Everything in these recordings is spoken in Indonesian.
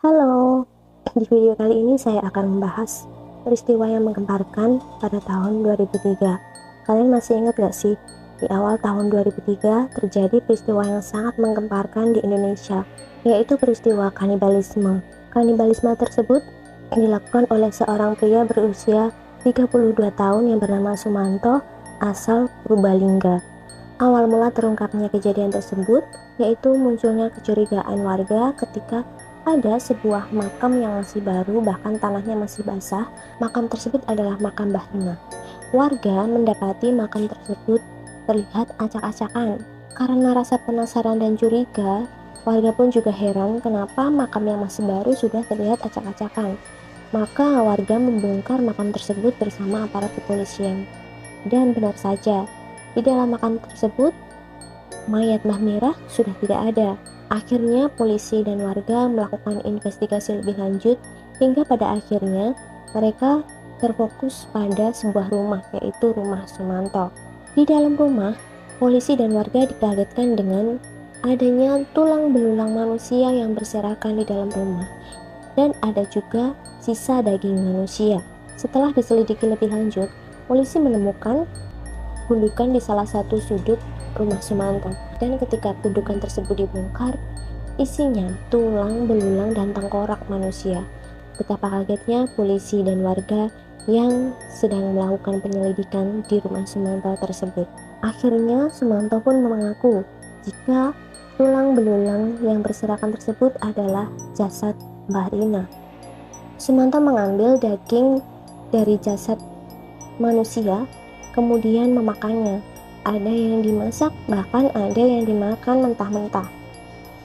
Halo, di video kali ini saya akan membahas peristiwa yang menggemparkan pada tahun 2003. Kalian masih ingat gak sih, di awal tahun 2003 terjadi peristiwa yang sangat menggemparkan di Indonesia, yaitu peristiwa kanibalisme. Kanibalisme tersebut dilakukan oleh seorang pria berusia 32 tahun yang bernama Sumanto, asal Purbalingga. Awal mula terungkapnya kejadian tersebut yaitu munculnya kecurigaan warga ketika ada sebuah makam yang masih baru, bahkan tanahnya masih basah. Makam tersebut adalah makam Mbah Rina. Warga mendapati makam tersebut terlihat acak-acakan. Karena rasa penasaran dan curiga, warga pun juga heran kenapa makam yang masih baru sudah terlihat acak-acakan. Maka warga membongkar makam tersebut bersama aparat kepolisian. Dan benar saja, di dalam makam tersebut mayat Mbah Mirah sudah tidak ada. Akhirnya polisi dan warga melakukan investigasi lebih lanjut hingga pada akhirnya mereka terfokus pada sebuah rumah, yaitu rumah Sumanto. Di dalam rumah, polisi dan warga dikagetkan dengan adanya tulang belulang manusia yang berserakan di dalam rumah, dan ada juga sisa daging manusia. Setelah diselidiki lebih lanjut, polisi menemukan gundukan di salah satu sudut rumah Sumanto, dan ketika gundukan tersebut dibongkar, isinya tulang belulang dan tengkorak manusia. Betapa kagetnya polisi dan warga yang sedang melakukan penyelidikan di rumah Sumanto tersebut. Akhirnya Sumanto pun mengaku jika tulang belulang yang berserakan tersebut adalah jasad Mbah Rina. Sumanto mengambil daging dari jasad manusia kemudian memakannya. Ada yang dimasak, bahkan ada yang dimakan mentah-mentah.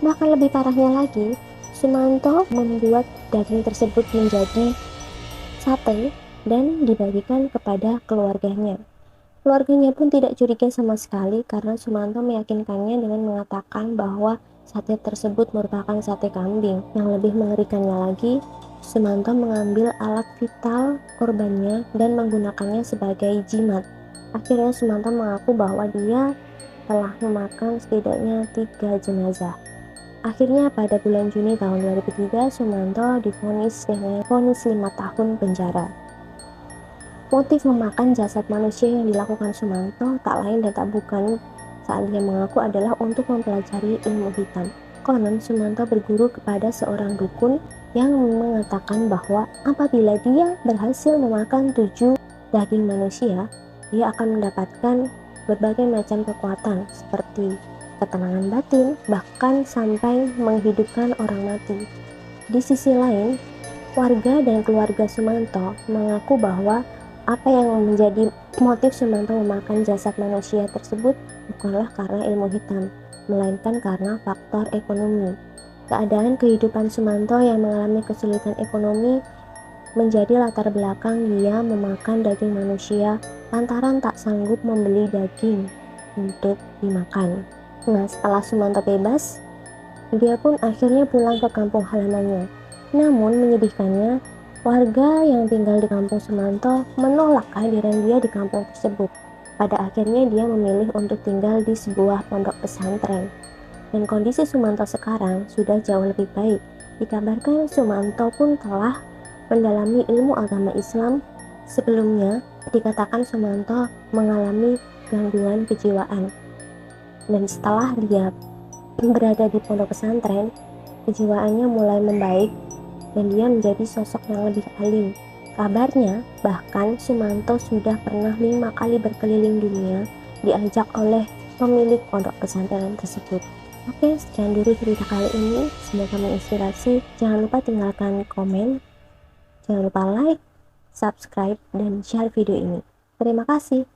Bahkan lebih parahnya lagi, Sumanto membuat daging tersebut menjadi sate dan dibagikan kepada keluarganya. Keluarganya pun tidak curiga sama sekali karena Sumanto meyakinkannya dengan mengatakan bahwa sate tersebut merupakan sate kambing. Yang lebih mengerikannya lagi, Sumanto mengambil alat vital korbannya dan menggunakannya sebagai jimat. Akhirnya Sumanto mengaku bahwa dia telah memakan setidaknya 3 jenazah. Akhirnya pada bulan Juni tahun 2003, Sumanto divonis dengan vonis 5 tahun penjara. Motif memakan jasad manusia yang dilakukan Sumanto tak lain dan tak bukan saat dia mengaku adalah untuk mempelajari ilmu hitam. Konon Sumanto berguru kepada seorang dukun yang mengatakan bahwa apabila dia berhasil memakan 7 daging manusia, dia akan mendapatkan berbagai macam kekuatan seperti ketenangan batin, bahkan sampai menghidupkan orang mati. Di sisi lain, warga dan keluarga Sumanto mengaku bahwa apa yang menjadi motif Sumanto memakan jasad manusia tersebut bukanlah karena ilmu hitam, melainkan karena faktor ekonomi. Keadaan kehidupan Sumanto yang mengalami kesulitan ekonomi menjadi latar belakang dia memakan daging manusia lantaran tak sanggup membeli daging untuk dimakan. Nah, setelah Sumanto bebas, dia pun akhirnya pulang ke kampung halamannya. Namun menyedihkannya, warga yang tinggal di kampung Sumanto menolak kehadiran dia di kampung tersebut. Pada akhirnya dia memilih untuk tinggal di sebuah pondok pesantren. Dan kondisi Sumanto sekarang sudah jauh lebih baik. Dikabarkan Sumanto pun telah mendalami ilmu agama Islam. Sebelumnya dikatakan Sumanto mengalami gangguan kejiwaan, dan setelah dia berada di pondok pesantren, kejiwaannya mulai membaik dan dia menjadi sosok yang lebih alim. Kabarnya bahkan Sumanto sudah pernah 5 kali berkeliling dunia diajak oleh pemilik pondok pesantren tersebut. Oke, sekian dulu cerita kali ini, semoga menginspirasi. Jangan lupa tinggalkan komen, jangan lupa like, subscribe, dan share video ini. Terima kasih.